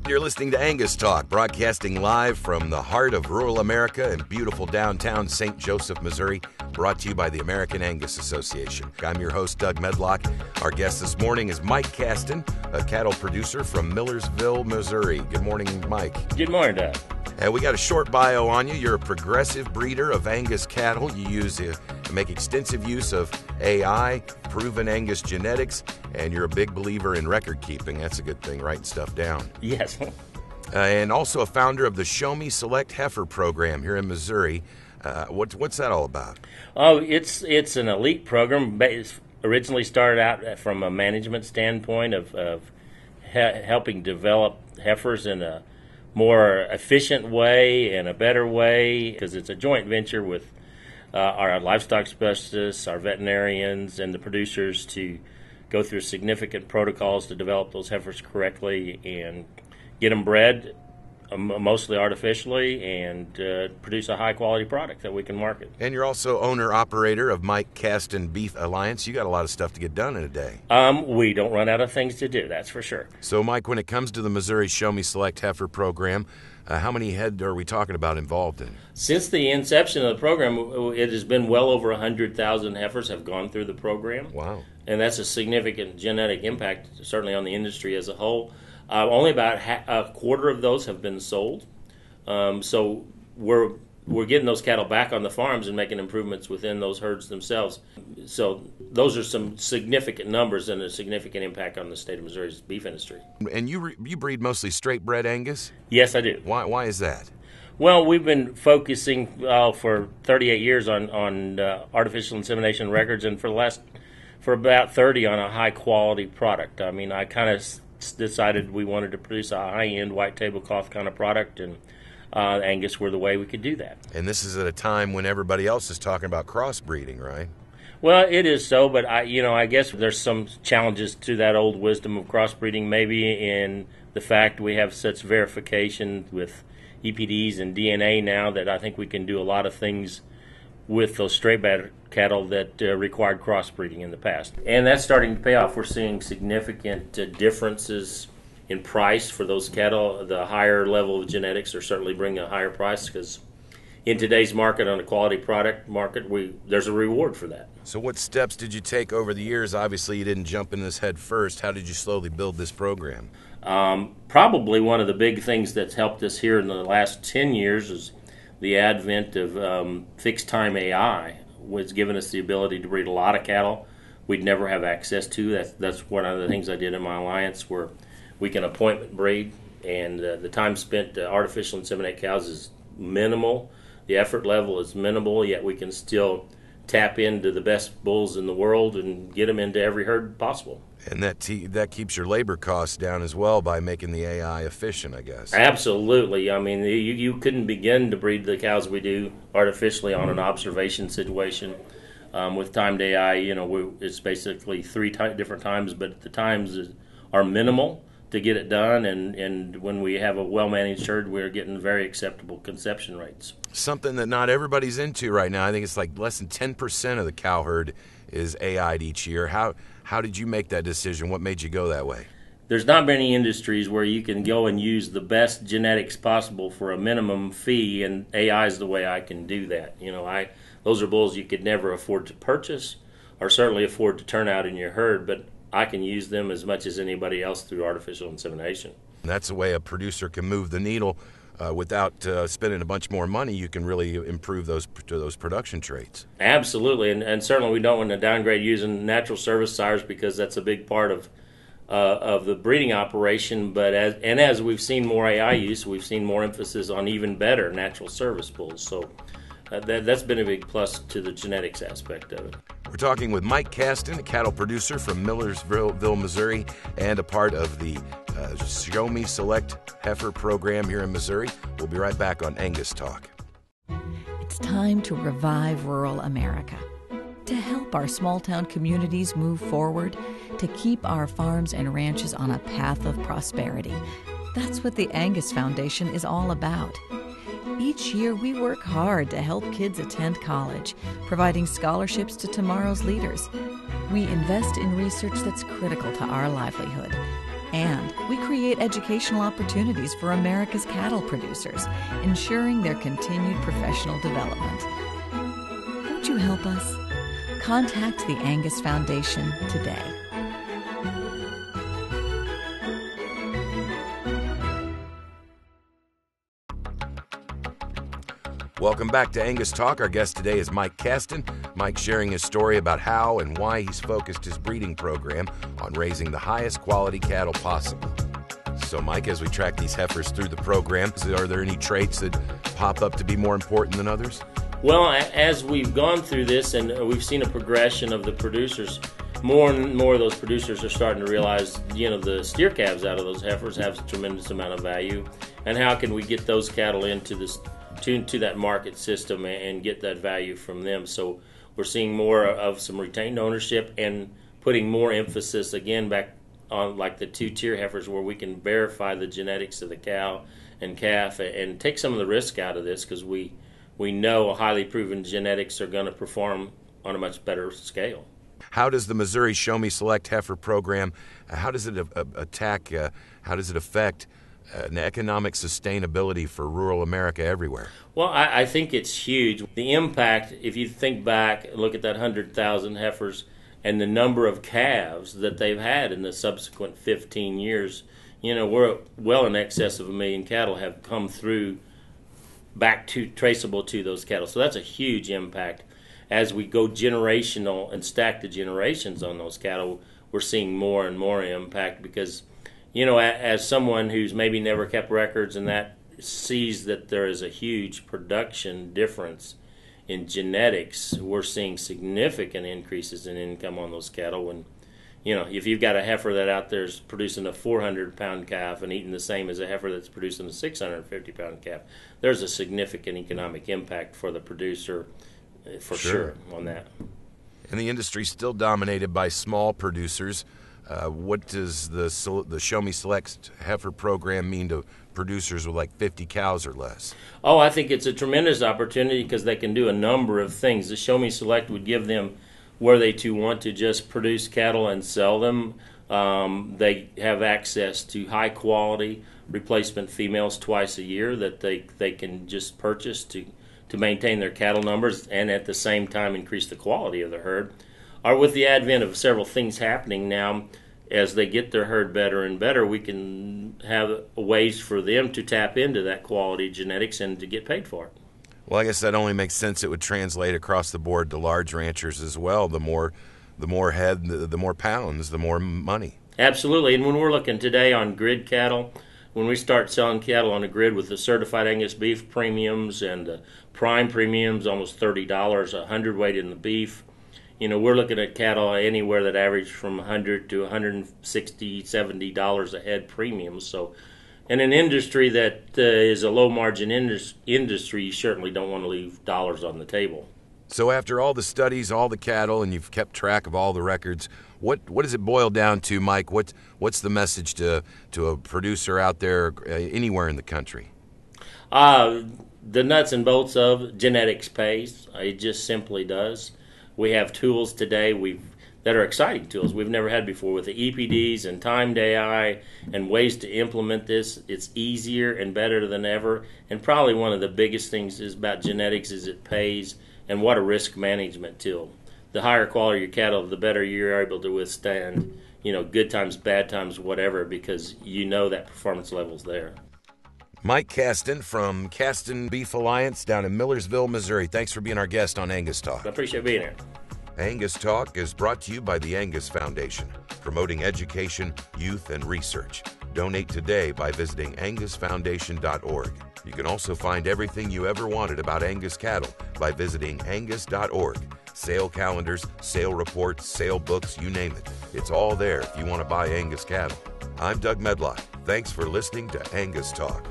You're listening to Angus Talk, broadcasting live from the heart of rural America in beautiful downtown St. Joseph, Missouri, brought to you by the American Angus Association. I'm your host, Doug Medlock. Our guest this morning is Mike Kasten, a cattle producer from Millersville, Missouri. Good morning, Mike. Good morning, Doug. We got a short bio on you. You're a progressive breeder of Angus cattle. You make extensive use of AI, proven Angus genetics, and you're a big believer in record keeping. That's a good thing, writing stuff down. Yes. And also a founder of the Show-Me Select Heifer Program here in Missouri. What's that all about? Oh, it's an elite program. It's originally started out from a management standpoint of helping develop heifers in a more efficient way and a better way, because it's a joint venture with our livestock specialists, our veterinarians, and the producers to go through significant protocols to develop those heifers correctly and get them bred mostly artificially and produce a high-quality product that we can market. And you're also owner-operator of Mike Kasten Beef Alliance. You got a lot of stuff to get done in a day. We don't run out of things to do, that's for sure. So, Mike, when it comes to the Missouri Show-Me Select Heifer Program, how many head are we talking about involved in? Since the inception of the program, it has been well over 100,000 heifers have gone through the program. Wow. And that's a significant genetic impact, certainly on the industry as a whole. Only about a quarter of those have been sold. So we're getting those cattle back on the farms and making improvements within those herds themselves. So those are some significant numbers and a significant impact on the state of Missouri's beef industry. And you breed mostly straight bred Angus? Yes, I do. Why is that? Well, we've been focusing for 38 years on artificial insemination records, and for about 30 on a high quality product. I mean, I kind of decided we wanted to produce a high-end white tablecloth kind of product, and Angus were the way we could do that. And this is at a time when everybody else is talking about crossbreeding, right? Well, it is so, but I guess there's some challenges to that old wisdom of crossbreeding, maybe in the fact we have such verification with EPDs and DNA now that I think we can do a lot of things with those straight bred cattle that required crossbreeding in the past. And that's starting to pay off. We're seeing significant differences in price for those cattle. The higher level of genetics are certainly bringing a higher price, because in today's market, on a quality product market, there's a reward for that. So what steps did you take over the years? Obviously, you didn't jump in this head first. How did you slowly build this program? Probably one of the big things that's helped us here in the last 10 years is the advent of fixed-time AI, was giving us the ability to breed a lot of cattle we'd never have access to. That's one of the things I did in my alliance, where we can appointment breed, and the time spent to artificial inseminate cows is minimal. The effort level is minimal, yet we can still tap into the best bulls in the world and get them into every herd possible. And that keeps your labor costs down as well by making the AI efficient, I guess. Absolutely. I mean, you couldn't begin to breed the cows we do artificially on an observation situation. With timed AI, it's basically three different times, but the times are minimal to get it done, and when we have a well-managed herd, we're getting very acceptable conception rates. Something that not everybody's into right now. I think it's like less than 10% of the cow herd is AI'd each year. How did you make that decision? What made you go that way? There's not many industries where you can go and use the best genetics possible for a minimum fee, and AI is the way I can do that. Those are bulls you could never afford to purchase, or certainly afford to turn out in your herd, but I can use them as much as anybody else through artificial insemination. That's the way a producer can move the needle without spending a bunch more money. You can really improve those production traits. Absolutely, and certainly we don't want to downgrade using natural service sires, because that's a big part of the breeding operation. But as we've seen more AI use, we've seen more emphasis on even better natural service bulls. So that's been a big plus to the genetics aspect of it. We're talking with Mike Kasten, a cattle producer from Millersville, Missouri, and a part of the Show-Me Select Heifer Program here in Missouri. We'll be right back on Angus Talk. It's time to revive rural America. To help our small-town communities move forward, to keep our farms and ranches on a path of prosperity. That's what the Angus Foundation is all about. Each year, we work hard to help kids attend college, providing scholarships to tomorrow's leaders. We invest in research that's critical to our livelihood. And We create educational opportunities for America's cattle producers, ensuring their continued professional development. Won't you help us? Contact the Angus Foundation today. Welcome back to Angus Talk. Our guest today is Mike Kasten. Mike sharing his story about how and why he's focused his breeding program on raising the highest quality cattle possible. So, Mike, as we track these heifers through the program, are there any traits that pop up to be more important than others? Well, as we've gone through this and we've seen a progression of the producers, more and more of those producers are starting to realize, the steer calves out of those heifers have a tremendous amount of value. And how can we get those cattle into this to that market system and get that value from them? So we're seeing more of some retained ownership and putting more emphasis again back on like the two-tier heifers where we can verify the genetics of the cow and calf and take some of the risk out of this, because we know highly proven genetics are going to perform on a much better scale. How does the Missouri Show-Me Select Heifer Program, how does it affect an economic sustainability for rural America everywhere? Well, I think it's huge. The impact, if you think back, look at that 100,000 heifers and the number of calves that they've had in the subsequent 15 years, we're well in excess of 1 million cattle have come through back to traceable to those cattle. So that's a huge impact. As we go generational and stack the generations on those cattle, we're seeing more and more impact because, as someone who's maybe never kept records and that sees that there is a huge production difference in genetics, we're seeing significant increases in income on those cattle. When, if you've got a heifer that out there is producing a 400-pound calf and eating the same as a heifer that's producing a 650-pound calf, there's a significant economic impact for the producer for sure on that. And the industry's still dominated by small producers. What does the Show-Me Select Heifer Program mean to producers with like 50 cows or less? Oh, I think it's a tremendous opportunity because they can do a number of things. The Show-Me Select would give them where they too want to just produce cattle and sell them. They have access to high quality replacement females twice a year that they can just purchase to maintain their cattle numbers and at the same time increase the quality of the herd. Or with the advent of several things happening now, as they get their herd better and better, we can have ways for them to tap into that quality genetics and to get paid for it. Well, I guess that only makes sense. It would translate across the board to large ranchers as well. The more head, the more pounds, the more money. Absolutely. And when we're looking today on grid cattle, when we start selling cattle on a grid with the certified Angus beef premiums and the prime premiums, almost $30 a hundredweight in the beef, we're looking at cattle anywhere that average from $100 to $160, $70 a head premiums. So in an industry that is a low-margin industry, you certainly don't want to leave dollars on the table. So after all the studies, all the cattle, and you've kept track of all the records, what does it boil down to, Mike? What's the message to a producer out there anywhere in the country? The nuts and bolts of genetics pays. It just simply does. We have tools today that are exciting tools we've never had before with the EPDs and timed AI and ways to implement this. It's easier and better than ever. And probably one of the biggest things is about genetics is it pays, and what a risk management tool. The higher quality your cattle, the better you're able to withstand, good times, bad times, whatever, because that performance level's there. Mike Kasten from Kasten Beef Alliance down in Millersville, Missouri. Thanks for being our guest on Angus Talk. I appreciate being here. Angus Talk is brought to you by the Angus Foundation, promoting education, youth, and research. Donate today by visiting angusfoundation.org. You can also find everything you ever wanted about Angus cattle by visiting angus.org. Sale calendars, sale reports, sale books, you name it. It's all there if you want to buy Angus cattle. I'm Doug Medlock. Thanks for listening to Angus Talk.